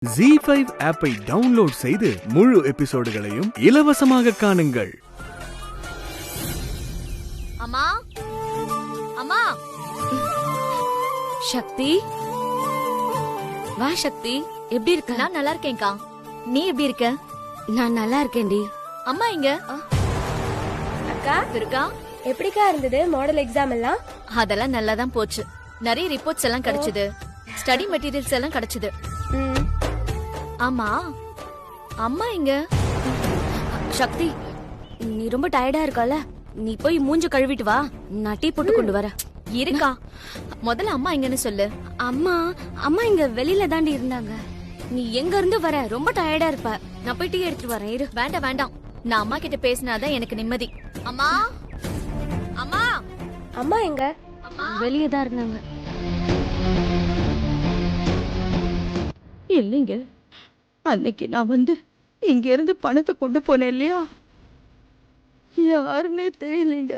ZEE5 ஆப்பை download செய்து முழு எபிசோடுகளையும் இலவசமாக காணுங்கள். அம்மா அம்மா சக்தி, வா சக்தி. எப்படி இருக்க? நான் நல்லா இருக்கேன்க்கா. நீ எப்படி இருக்க? நான் நல்லா இருக்கேன்டி. அம்மா இங்க அக்கா இருக்கா? எப்படிக்கா இருந்தது மாடல் எக்ஸாம் எல்லாம்? அதெல்லாம் நல்லா தான் போச்சு. நிறைய ரிப்போர்ட்ஸ் எல்லாம் கிடைச்சது, ஸ்டடி மெட்டீரியல்ஸ் எல்லாம் கிடைச்சது. ஆமா அம்மா இங்க சக்தி, நீ ரொம்ப டயர்டா இருக்கல, நீ போய் மூஞ்ச கழுவிட்டு வா, நான் டீ போட்டு கொண்டு வரேன். இருக்கா? முதல்ல அம்மா எங்கன்னு சொல்லு. அம்மா அம்மா இங்க வெளியில தாண்டி இருந்தாங்க. நீ எங்க இருந்து வர? ரொம்ப டயர்டா இருப்ப. நான் போய் டீ எடுத்துட்டு வரேன். இரு. வேண்டாம் வேண்டாம், நான் அம்மா கிட்ட பேசினாதான் எனக்கு நிம்மதி. அம்மா அம்மா அம்மா எங்க? வெளியே தான் இருந்தாங்க. இல்லைங்க, அன்னைக்கு நான் வந்து இங்க இருந்து பணத்தை கொண்டு போனேன் இல்லையா, யாருன்னே தெரியலைங்க.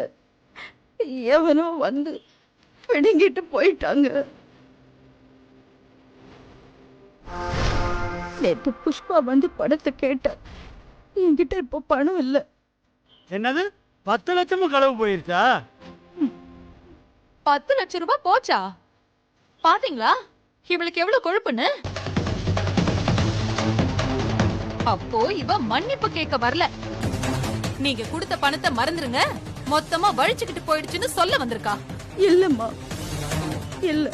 எவனோ வந்து பிடுங்கிட்டு போயிட்டாங்க. நேற்று புஷ்பா வந்து பணத்தை கேட்டா, என்கிட்ட இப்போ பணம் இல்லை. என்னது 10 லட்சமும் களவு போயிருச்சா? 10 லட்சம் ரூபாய் போச்சா? பாத்தீங்களா இவளுக்கு எவ்வளவு கொழுப்புன்னு? அப்போ இவ மன்னிப்பு கேட்க வரல, நீங்க கொடுத்த பணத்தை மறந்துருங்க, மொத்தமா வழிச்சுக்கிட்டு போயிடுச்சுன்னு சொல்ல வந்திருக்கா. இல்லம்மா, இல்ல,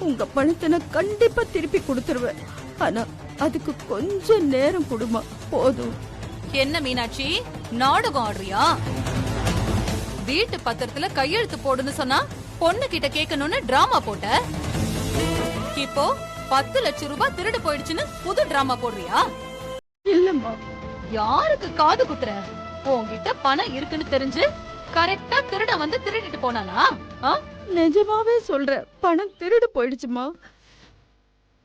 உங்க பணத்தை நான் கண்டிப்பா திருப்பி கொடுத்துருவேன். ஆனா அதுக்கு கொஞ்சம் நேரம் கொடுமா, போதும். என்ன மீனாட்சி, நாடகம் ஆடுறியா? வீட்டு பத்திரத்துல கையெழுத்து போடுன்னு சொன்னா பொண்ணு கிட்ட கேட்கணும்னு டிராமா போட்ட. இப்போ 10 லட்சம் ரூபாய் திருடு போயிடுச்சுன்னு புது டிராமா போடுறியா? இல்லம்மா, யாருக்கு காது குத்துற? உன்கிட்ட பணம் இருக்குன்னு தெரிஞ்சு கரெக்டா திருட வந்து திருடிட்டு போனானா? நிஜமாவே சொல்ற, பணம் திருடு போயிடுச்சுமா.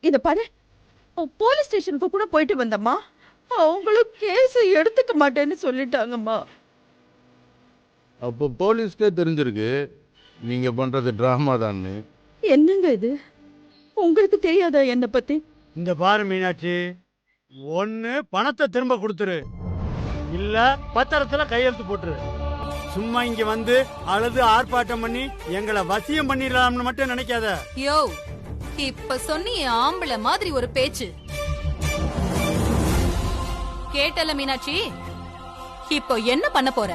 இத பாரு, போலீஸ் ஸ்டேஷனுக்கு கூட போயிட்டு வந்தம்மா. அவங்களும் கேஸ் எடுத்துக்க மாட்டேன்னு சொல்லிட்டாங்கம்மா. அப்போ போலீஸ்க்கே தெரிஞ்சிருக்கு நீங்க பண்றது டிராமா தான்னு. என்னங்க இது, உங்களுக்கு தெரியாதா என்ன பத்தி? இந்த பாரு மீனாட்சி, ஒண்ணு பணத்தை திரும்ப கொடுத்துரு, இல்ல பத்திரத்துல கையெழுத்து போட்டுரு. சும்மா இங்க வந்து அழுது ஆர்ப்பாட்டம் பண்ணி எங்களை வசியம் பண்ணிடலாம்னு மட்டும் நினைக்காத. யோ, இப்ப சொன்னியே ஆம்பளை மாதிரி ஒரு பேச்சு கேட்டல மீனாட்சி. இப்போ என்ன பண்ண போற?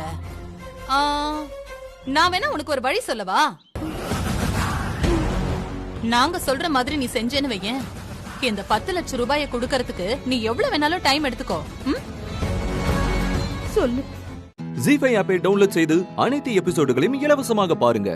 நான் வேணா உனக்கு ஒரு வழி சொல்லவா? நாங்க சொல்ற மாதிரி நீ செஞ்சேன்னு வையேன், இந்த 10 லட்சம் ரூபாயை கொடுக்கறதுக்கு நீ எவ்வளவு வேணாலும் டைம் எடுத்துக்கோ. சொல்லு. ZEE5 ஆப்பை டவுன்லோட் செய்து அனைத்து எபிசோடுகளையும் இலவசமாக பாருங்க.